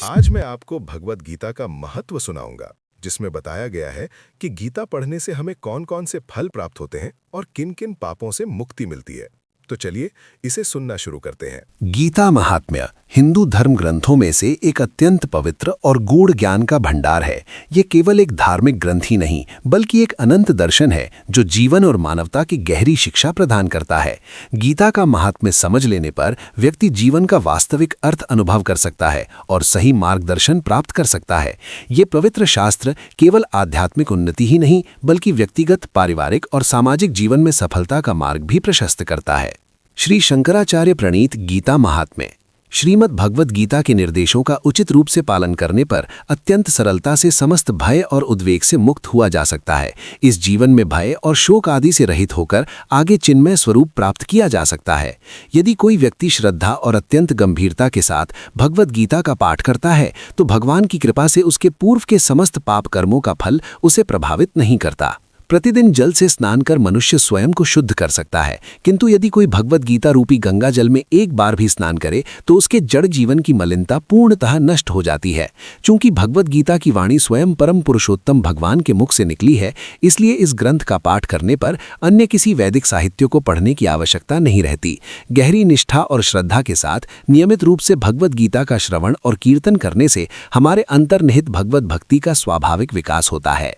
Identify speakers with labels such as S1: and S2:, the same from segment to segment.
S1: आज मैं आपको भगवत गीता का महत्व सुनाऊंगा, जिसमें बताया गया है कि गीता पढ़ने से हमें कौन-कौन से फल प्राप्त होते हैं और किन-किन पापों से मुक्ति मिलती है। तो चलिए इसे सुनना शुरू करते हैं।
S2: गीता महात्म्य हिंदू धर्म ग्रंथों में से एक अत्यंत पवित्र और गूढ़ ज्ञान का भंडार है। ये केवल एक धार्मिक ग्रंथ ही नहीं, बल्कि एक अनंत दर्शन है जो जीवन और मानवता की गहरी शिक्षा प्रदान करता है। गीता का महात्म्य समझ लेने पर व्यक्ति जीवन का वास्तविक अर्थ अनुभव कर सकता है और सही मार्गदर्शन प्राप्त कर सकता है। ये पवित्र शास्त्र केवल आध्यात्मिक उन्नति ही नहीं, बल्कि व्यक्तिगत, पारिवारिक और सामाजिक जीवन में सफलता का मार्ग भी प्रशस्त करता है। श्री शंकराचार्य प्रणीत गीता महात्म्य। श्रीमद् भगवद गीता के निर्देशों का उचित रूप से पालन करने पर अत्यंत सरलता से समस्त भय और उद्वेग से मुक्त हुआ जा सकता है। इस जीवन में भय और शोक आदि से रहित होकर आगे चिन्मय स्वरूप प्राप्त किया जा सकता है। यदि कोई व्यक्ति श्रद्धा और अत्यंत गंभीरता के साथ भगवद गीता का पाठ करता है तो भगवान की कृपा से उसके पूर्व के समस्त पाप कर्मों का फल उसे प्रभावित नहीं करता। प्रतिदिन जल से स्नान कर मनुष्य स्वयं को शुद्ध कर सकता है, किंतु यदि कोई भगवद गीता रूपी गंगा जल में एक बार भी स्नान करे तो उसके जड़ जीवन की मलिनता पूर्णतः नष्ट हो जाती है। चूंकि भगवद गीता की वाणी स्वयं परम पुरुषोत्तम भगवान के मुख से निकली है, इसलिए इस ग्रंथ का पाठ करने पर अन्य किसी वैदिक साहित्य को पढ़ने की आवश्यकता नहीं रहती। गहरी निष्ठा और श्रद्धा के साथ नियमित रूप से भगवद गीता का श्रवण और कीर्तन करने से हमारे अंतर्निहित भगवद भक्ति का स्वाभाविक विकास होता है।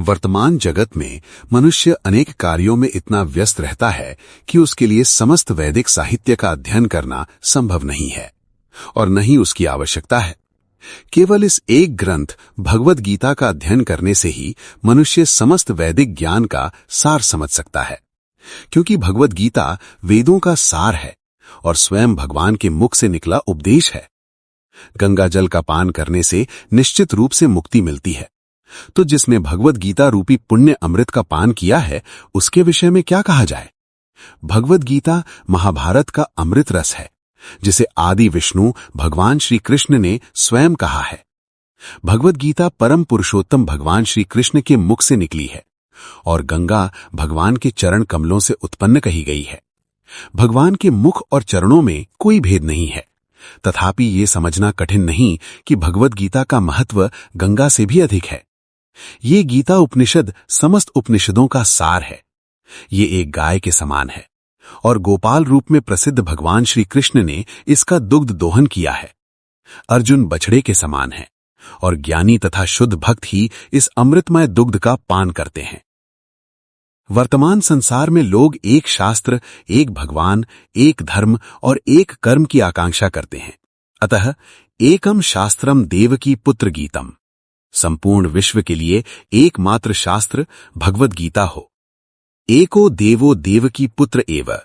S3: वर्तमान जगत में मनुष्य अनेक कार्यों में इतना व्यस्त रहता है कि उसके लिए समस्त वैदिक साहित्य का अध्ययन करना संभव नहीं है और न ही उसकी आवश्यकता है। केवल इस एक ग्रंथ भगवद गीता का अध्ययन करने से ही मनुष्य समस्त वैदिक ज्ञान का सार समझ सकता है, क्योंकि भगवद गीता वेदों का सार है और स्वयं भगवान के मुख से निकला उपदेश है। गंगा जल का पान करने से निश्चित रूप से मुक्ति मिलती है, तो जिसने भगवद गीता रूपी पुण्य अमृत का पान किया है उसके विषय में क्या कहा जाए। भगवद गीता महाभारत का अमृत रस है, जिसे आदि विष्णु भगवान श्री कृष्ण ने स्वयं कहा है। भगवद गीता परम पुरुषोत्तम भगवान श्री कृष्ण के मुख से निकली है और गंगा भगवान के चरण कमलों से उत्पन्न कही गई है। भगवान के मुख और चरणों में कोई भेद नहीं है, तथापि ये समझना कठिन नहीं कि भगवद गीता का महत्व गंगा से भी अधिक है। ये गीता उपनिषद समस्त उपनिषदों का सार है। ये एक गाय के समान है और गोपाल रूप में प्रसिद्ध भगवान श्री कृष्ण ने इसका दुग्ध दोहन किया है। अर्जुन बछड़े के समान है और ज्ञानी तथा शुद्ध भक्त ही इस अमृतमय दुग्ध का पान करते हैं। वर्तमान संसार में लोग एक शास्त्र, एक भगवान, एक धर्म और एक कर्म की आकांक्षा करते हैं। अतः एकम शास्त्रम देवकी पुत्र गीतम, संपूर्ण विश्व के लिए एकमात्र शास्त्र भगवद गीता हो। एको देवो देवकी पुत्र एव,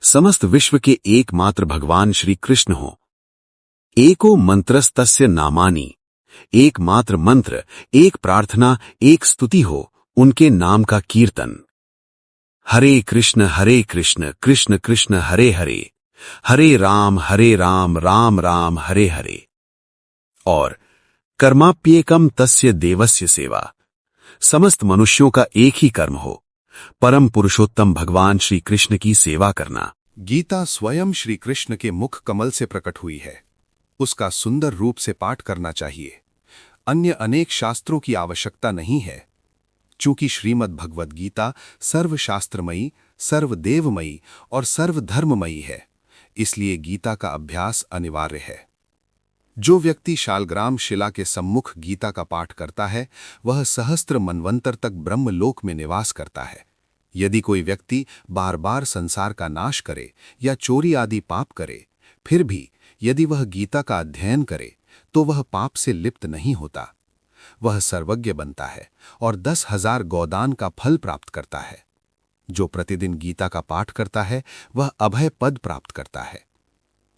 S3: समस्त विश्व के एकमात्र भगवान श्री कृष्ण हो। एको मंत्रस्तस्य नामानि, एकमात्र मंत्र, एक प्रार्थना, एक स्तुति हो उनके नाम का कीर्तन। हरे कृष्ण कृष्ण कृष्ण हरे हरे, हरे राम राम राम हरे हरे। और कर्माप्येकम तस्य देवस्य सेवा, समस्त मनुष्यों का एक ही कर्म हो, परम पुरुषोत्तम भगवान श्री कृष्ण की सेवा करना।
S1: गीता स्वयं श्री कृष्ण के मुख कमल से प्रकट हुई है। उसका सुंदर रूप से पाठ करना चाहिए। अन्य अनेक शास्त्रों की आवश्यकता नहीं है। चूंकि श्रीमद् भगवद गीता सर्वशास्त्रमयी, सर्वदेवमयी और सर्वधर्ममयी है, इसलिए गीता का अभ्यास अनिवार्य है। जो व्यक्ति शालग्राम शिला के सम्मुख गीता का पाठ करता है वह सहस्त्र मनवंतर तक ब्रह्मलोक में निवास करता है। यदि कोई व्यक्ति बार बार संसार का नाश करे या चोरी आदि पाप करे, फिर भी यदि वह गीता का अध्ययन करे तो वह पाप से लिप्त नहीं होता। वह सर्वज्ञ बनता है और 10,000 गोदान का फल प्राप्त करता है। जो प्रतिदिन गीता का पाठ करता है वह अभय पद प्राप्त करता है।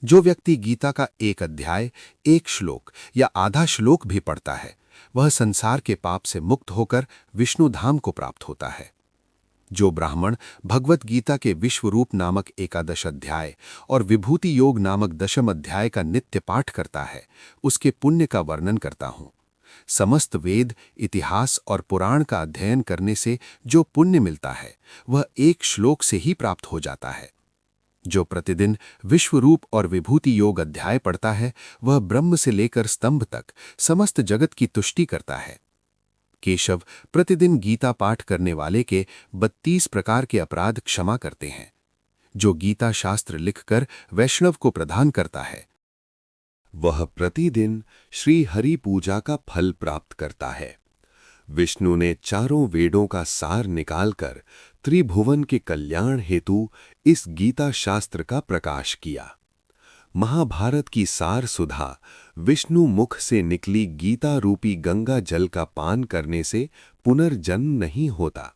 S1: जो व्यक्ति गीता का एक अध्याय, एक श्लोक या आधा श्लोक भी पढ़ता है वह संसार के पाप से मुक्त होकर विष्णु धाम को प्राप्त होता है। जो ब्राह्मण भगवत गीता के विश्वरूप नामक एकादश अध्याय और विभूति योग नामक दशम अध्याय का नित्य पाठ करता है, उसके पुण्य का वर्णन करता हूं। समस्त वेद, इतिहास और पुराण का अध्ययन करने से जो पुण्य मिलता है वह एक श्लोक से ही प्राप्त हो जाता है। जो प्रतिदिन विश्वरूप और विभूति योग अध्याय पढ़ता है वह ब्रह्म से लेकर स्तंभ तक समस्त जगत की तुष्टि करता है। केशव प्रतिदिन गीता पाठ करने वाले के 32 प्रकार के अपराध क्षमा करते हैं। जो गीता शास्त्र लिखकर वैष्णव को प्रदान करता है
S2: वह प्रतिदिन श्री हरि पूजा का फल प्राप्त करता है। विष्णु ने चारों वेदों का सार निकालकर त्रिभुवन के कल्याण हेतु इस गीता शास्त्र का प्रकाश किया। महाभारत की सार सुधा विष्णु मुख से निकली गीता रूपी गंगा जल का पान करने से पुनर्जन्म नहीं होता।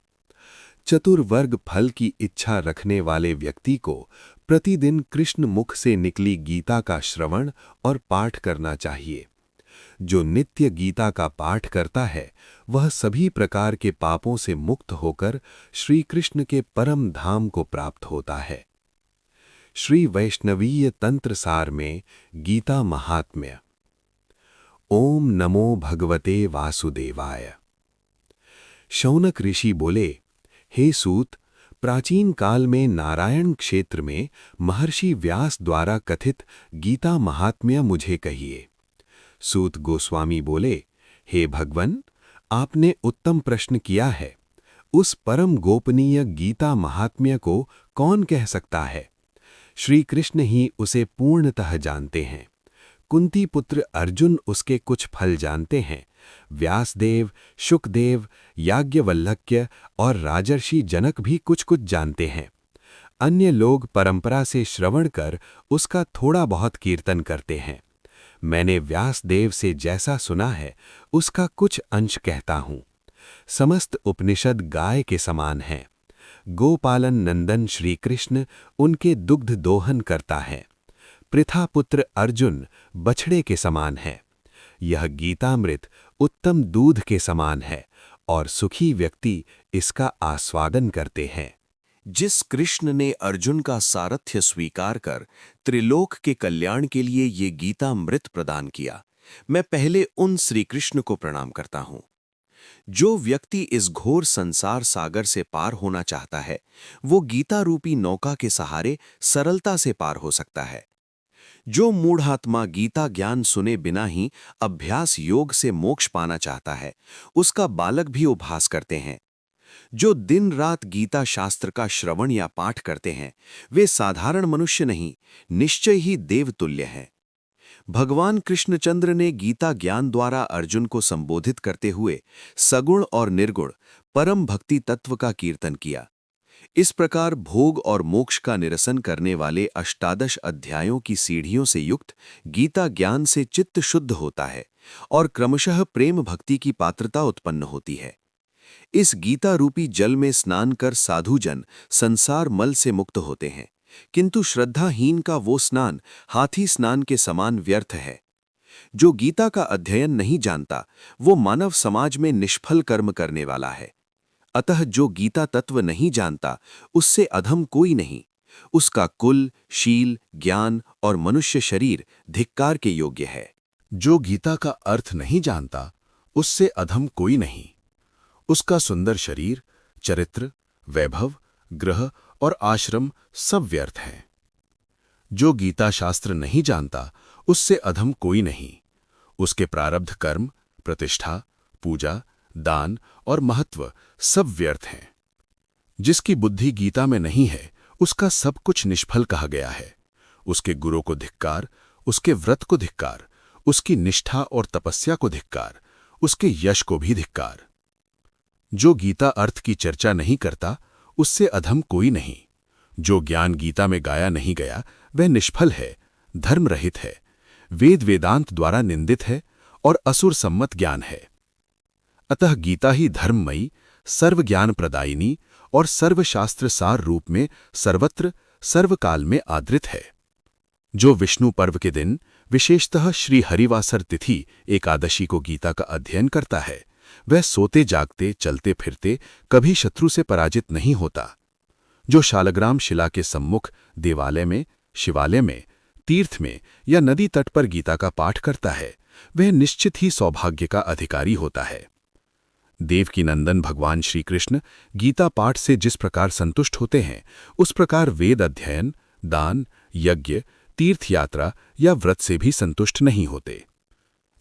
S2: चतुर्वर्ग फल की इच्छा रखने वाले व्यक्ति को प्रतिदिन कृष्ण मुख से निकली गीता का श्रवण और पाठ करना चाहिए। जो नित्य गीता का पाठ करता है वह सभी प्रकार के पापों से मुक्त होकर श्री कृष्ण के परम धाम को प्राप्त होता है। श्री वैष्णवीय तंत्र सार में गीता महात्म्य। ओम नमो भगवते वासुदेवाय। शौनक ऋषि बोले, हे सूत, प्राचीन काल में नारायण क्षेत्र में महर्षि व्यास द्वारा कथित गीता महात्म्य मुझे कहिए। सूत गोस्वामी बोले, हे भगवन, आपने उत्तम प्रश्न किया है। उस परम गोपनीय गीता महात्म्य को कौन कह सकता है? श्री कृष्ण ही उसे पूर्णतः जानते हैं। कुंती पुत्र अर्जुन उसके कुछ फल जानते हैं। व्यासदेव, शुकदेव, याज्ञवल्क्य और राजर्षि जनक भी कुछ कुछ जानते हैं। अन्य लोग परंपरा से श्रवण कर उसका थोड़ा बहुत कीर्तन करते हैं। मैंने व्यासदेव से जैसा सुना है उसका कुछ अंश कहता हूँ। समस्त उपनिषद गाय के समान हैं। गोपालन नंदन श्री कृष्ण उनके दुग्ध दोहन करता है। पृथा पुत्र अर्जुन बछड़े के समान है। यह गीतामृत उत्तम दूध के समान है और सुखी व्यक्ति इसका आस्वादन करते हैं।
S4: जिस कृष्ण ने अर्जुन का सारथ्य स्वीकार कर त्रिलोक के कल्याण के लिए ये गीतामृत प्रदान किया, मैं पहले उन श्री कृष्ण को प्रणाम करता हूँ। जो व्यक्ति इस घोर संसार सागर से पार होना चाहता है वो गीता रूपी नौका के सहारे सरलता से पार हो सकता है। जो मूढ़ात्मा गीता ज्ञान सुने बिना ही अभ्यास योग से मोक्ष पाना चाहता है उसका बालक भी उपहास करते हैं। जो दिन रात गीता शास्त्र का श्रवण या पाठ करते हैं वे साधारण मनुष्य नहीं, निश्चय ही देवतुल्य हैं। भगवान कृष्णचंद्र ने गीता ज्ञान द्वारा अर्जुन को संबोधित करते हुए सगुण और निर्गुण परम भक्ति तत्व का कीर्तन किया। इस प्रकार भोग और मोक्ष का निरसन करने वाले अष्टादश अध्यायों की सीढ़ियों से युक्त गीता ज्ञान से चित्त शुद्ध होता है और क्रमशः प्रेम भक्ति की पात्रता उत्पन्न होती है। इस गीता रूपी जल में स्नान कर साधुजन संसार मल से मुक्त होते हैं, किंतु श्रद्धाहीन का वो स्नान हाथी स्नान के समान व्यर्थ है। जो गीता का अध्ययन नहीं जानता वो मानव समाज में निष्फल कर्म करने वाला है। अतः जो गीता तत्व नहीं जानता उससे अधम कोई नहीं। उसका कुल, शील, ज्ञान और मनुष्य शरीर धिक्कार के योग्य है।
S3: जो गीता का अर्थ नहीं जानता उससे अधम कोई नहीं। उसका सुंदर शरीर, चरित्र, वैभव, ग्रह और आश्रम सब व्यर्थ हैं। जो गीता शास्त्र नहीं जानता उससे अधम कोई नहीं। उसके प्रारब्ध कर्म, प्रतिष्ठा, पूजा, दान और महत्व सब व्यर्थ हैं। जिसकी बुद्धि गीता में नहीं है उसका सब कुछ निष्फल कहा गया है। उसके गुरु को धिक्कार, उसके व्रत को धिक्कार, उसकी निष्ठा और तपस्या को धिक्कार, उसके यश को भी धिक्कार। जो गीता अर्थ की चर्चा नहीं करता उससे अधम कोई नहीं। जो ज्ञान गीता में गाया नहीं गया वह निष्फल है, धर्म रहित है, वेद वेदांत द्वारा निंदित है और असुर सम्मत ज्ञान है। अतः गीता ही धर्ममयी, सर्व ज्ञान प्रदायिनी और सर्वशास्त्र सार रूप में सर्वत्र सर्वकाल में आदृत है। जो विष्णु पर्व के दिन विशेषतः श्री हरिवासर तिथि एकादशी को गीता का अध्ययन करता है वह सोते जागते चलते फिरते कभी शत्रु से पराजित नहीं होता। जो शालग्राम शिला के सम्मुख देवालय में, शिवालय में, तीर्थ में या नदी तट पर गीता का पाठ करता है वह निश्चित ही सौभाग्य का अधिकारी होता है। देवकी नंदन भगवान श्री कृष्ण गीता पाठ से जिस प्रकार संतुष्ट होते हैं उस प्रकार वेद अध्ययन, दान, यज्ञ, तीर्थ यात्रा या व्रत से भी संतुष्ट नहीं होते।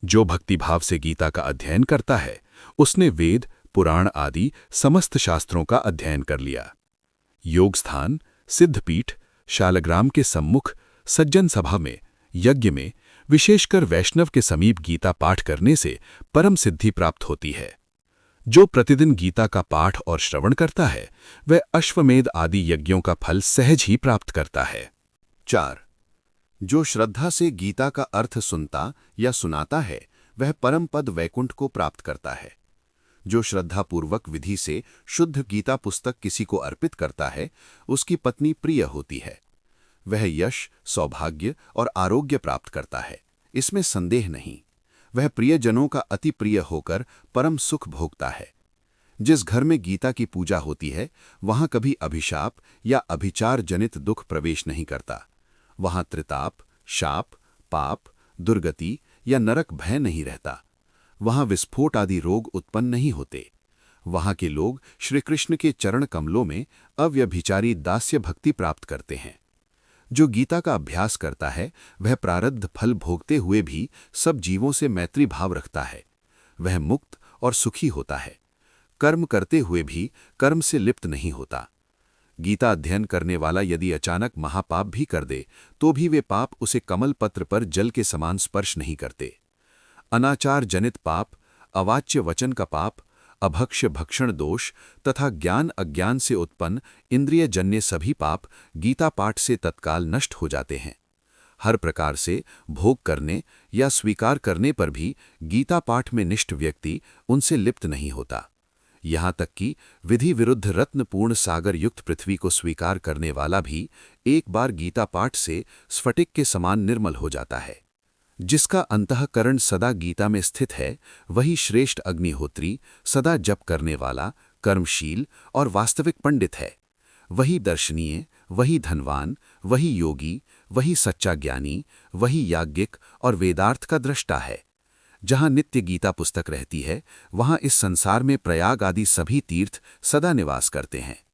S3: जो भक्तिभाव से गीता का अध्ययन करता है, उसने वेद, पुराण आदि समस्त शास्त्रों का अध्ययन कर लिया। योग स्थान, सिद्धपीठ, शालग्राम के सम्मुख, सज्जन सभा में, यज्ञ में, विशेषकर वैष्णव के समीप गीता पाठ करने से परम सिद्धि प्राप्त होती है। जो प्रतिदिन गीता का पाठ और श्रवण करता है, वह अश्वमेध आदि यज्ञों का फल सहज ही प्राप्त करता है।
S1: 4. जो श्रद्धा से गीता का अर्थ सुनता या सुनाता है, वह परम पद वैकुंठ को प्राप्त करता है। जो श्रद्धापूर्वक विधि से शुद्ध गीता पुस्तक किसी को अर्पित करता है, उसकी पत्नी प्रिय होती है। वह यश, सौभाग्य और आरोग्य प्राप्त करता है, इसमें संदेह नहीं। वह प्रियजनों का अति प्रिय होकर परम सुख भोगता है। जिस घर में गीता की पूजा होती है, वहां कभी अभिशाप या अभिचार जनित दुख प्रवेश नहीं करता। वहां त्रिताप, शाप, पाप, दुर्गति या नरक भय नहीं रहता। वहां विस्फोट आदि रोग उत्पन्न नहीं होते। वहां के लोग श्री कृष्ण के चरण कमलों में अव्यभिचारी दास्य भक्ति प्राप्त करते हैं। जो गीता का अभ्यास करता है, वह प्रारब्ध फल भोगते हुए भी सब जीवों से मैत्री भाव रखता है। वह मुक्त और सुखी होता है। कर्म करते हुए भी कर्म से लिप्त नहीं होता। गीता अध्ययन करने वाला यदि अचानक महापाप भी कर दे, तो भी वे पाप उसे कमल पत्र पर जल के समान स्पर्श नहीं करते। अनाचार जनित पाप, अवाच्य वचन का पाप, अभक्ष्य भक्षण दोष तथा ज्ञान अज्ञान से उत्पन्न इंद्रिय जन्य सभी पाप गीता पाठ से तत्काल नष्ट हो जाते हैं। हर प्रकार से भोग करने या स्वीकार करने पर भी गीता पाठ में निष्ठ व्यक्ति उनसे लिप्त नहीं होता। यहाँ तक कि विधि विरुद्ध रत्नपूर्ण सागर युक्त पृथ्वी को स्वीकार करने वाला भी एक बार गीता पाठ से स्फटिक के समान निर्मल हो जाता है। जिसका अंतःकरण सदा गीता में स्थित है, वही श्रेष्ठ अग्निहोत्री, सदा जप करने वाला, कर्मशील और वास्तविक पंडित है। वही दर्शनीय, वही धनवान, वही योगी, वही सच्चा ज्ञानी, वही याज्ञिक और वेदार्थ का दृष्टा है। जहाँ नित्य गीता पुस्तक रहती है, वहाँ इस संसार में प्रयाग आदि सभी तीर्थ सदा निवास करते हैं।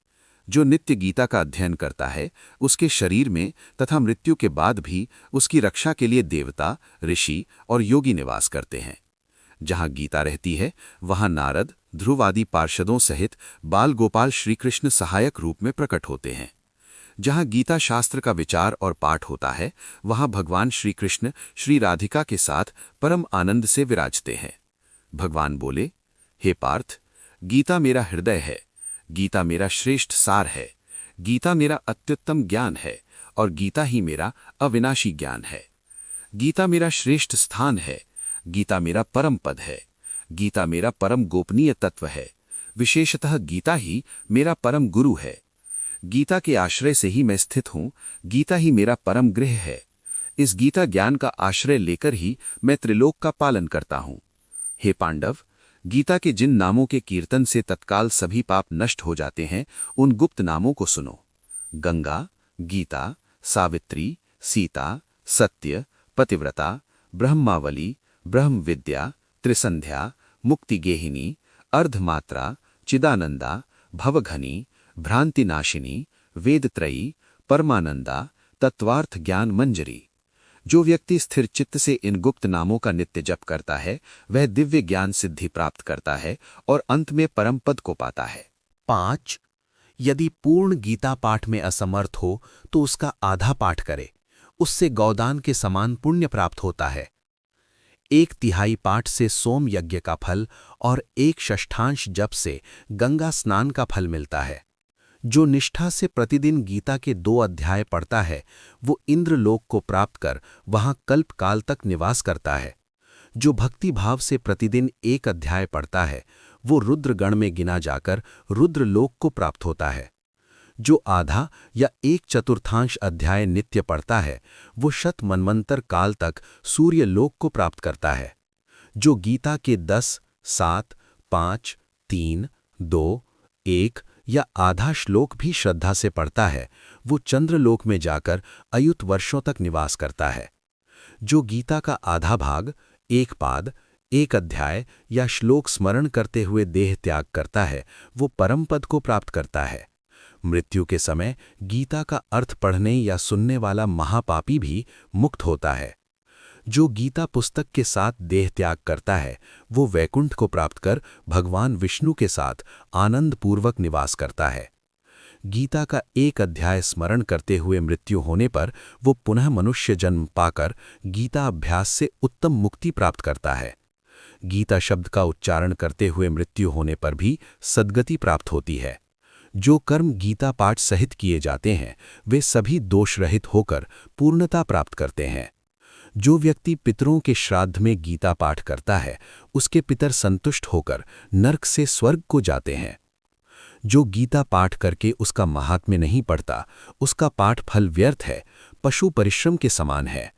S1: जो नित्य गीता का अध्ययन करता है, उसके शरीर में तथा मृत्यु के बाद भी उसकी रक्षा के लिए देवता, ऋषि और योगी निवास करते हैं। जहाँ गीता रहती है, वहाँ नारद, ध्रुव आदि पार्षदों सहित बाल गोपाल श्रीकृष्ण सहायक रूप में प्रकट होते हैं। जहाँ गीता शास्त्र का विचार और पाठ होता है, वहाँ भगवान श्री कृष्ण श्री राधिका के साथ परम आनंद से विराजते हैं। भगवान बोले, हे पार्थ, गीता मेरा हृदय है, गीता मेरा श्रेष्ठ सार है, गीता मेरा अत्युत्तम ज्ञान है और गीता ही मेरा अविनाशी ज्ञान है। गीता मेरा श्रेष्ठ स्थान है, गीता मेरा परम पद है, गीता मेरा परम गोपनीय तत्व है। विशेषतः गीता ही मेरा परम गुरु है। गीता के आश्रय से ही मैं स्थित हूँ, गीता ही मेरा परम गृह है। इस गीता ज्ञान का आश्रय लेकर ही मैं त्रिलोक का पालन करता हूँ। हे पांडव, गीता के जिन नामों के कीर्तन से तत्काल सभी पाप नष्ट हो जाते हैं, उन गुप्त नामों को सुनो। गंगा, गीता, सावित्री, सीता, सत्य, पतिव्रता, ब्रह्मावली, ब्रह्म विद्या, त्रिसंध्या, मुक्तिगेहिनी, अर्धमात्रा, चिदानंदा, भवघनी, भ्रांतिनाशिनी, वेदत्रयी, परमानंदा, तत्वार्थ ज्ञान मंजरी। जो व्यक्ति स्थिर चित्त से इन गुप्त नामों का नित्य जप करता है, वह दिव्य ज्ञान सिद्धि प्राप्त करता है और अंत में परम पद को पाता है।
S2: 5. यदि पूर्ण गीता पाठ में असमर्थ हो तो उसका आधा पाठ करे, उससे गौदान के समान पुण्य प्राप्त होता है। 1/3 पाठ से सोम यज्ञ का फल और 1/6 जप से गंगा स्नान का फल मिलता है। जो निष्ठा से प्रतिदिन गीता के 2 अध्याय पढ़ता है, वो इंद्रलोक को प्राप्त कर वहां कल्प काल तक निवास करता है। जो भक्ति भाव से प्रतिदिन 1 अध्याय पढ़ता है, वो रुद्रगण में गिना जाकर रुद्रलोक को प्राप्त होता है। जो आधा या 1/4 अध्याय नित्य पढ़ता है, वो शत मनमंतर काल तक सूर्यलोक को प्राप्त करता है। जो गीता के 10, 7, 5, 3, 2, 1 या आधा श्लोक भी श्रद्धा से पढ़ता है, वो चंद्रलोक में जाकर अयुत वर्षों तक निवास करता है। जो गीता का आधा भाग, 1 पाद, 1 अध्याय या श्लोक स्मरण करते हुए देह त्याग करता है, वो परम पद को प्राप्त करता है। मृत्यु के समय गीता का अर्थ पढ़ने या सुनने वाला महापापी भी मुक्त होता है। जो गीता पुस्तक के साथ देह त्याग करता है वो वैकुंठ को प्राप्त कर भगवान विष्णु के साथ आनंदपूर्वक निवास करता है। गीता का एक अध्याय स्मरण करते हुए मृत्यु होने पर वो पुनः मनुष्य जन्म पाकर गीता अभ्यास से उत्तम मुक्ति प्राप्त करता है। गीता शब्द का उच्चारण करते हुए मृत्यु होने पर भी सद्गति प्राप्त होती है। जो कर्म गीता पाठ सहित किए जाते हैं वे सभी दोष रहित होकर पूर्णता प्राप्त करते हैं। जो व्यक्ति पितरों के श्राद्ध में गीता पाठ करता है उसके पितर संतुष्ट होकर नरक से स्वर्ग को जाते हैं। जो गीता पाठ करके उसका महात्म्य नहीं पढ़ता उसका पाठ फल व्यर्थ है, पशु परिश्रम के समान है।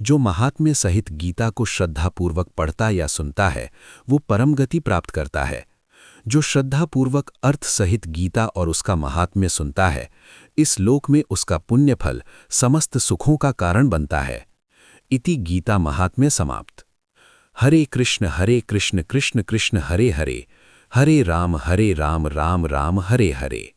S2: जो महात्म्य सहित गीता को श्रद्धापूर्वक पढ़ता या सुनता है वो परम गति प्राप्त करता है। जो श्रद्धापूर्वक अर्थ सहित गीता और उसका महात्म्य सुनता है इस लोक में उसका पुण्य फल समस्त सुखों का कारण बनता है। इति गीता महात्म्य समाप्त। हरे कृष्ण कृष्ण कृष्ण हरे हरे, हरे राम राम राम हरे हरे।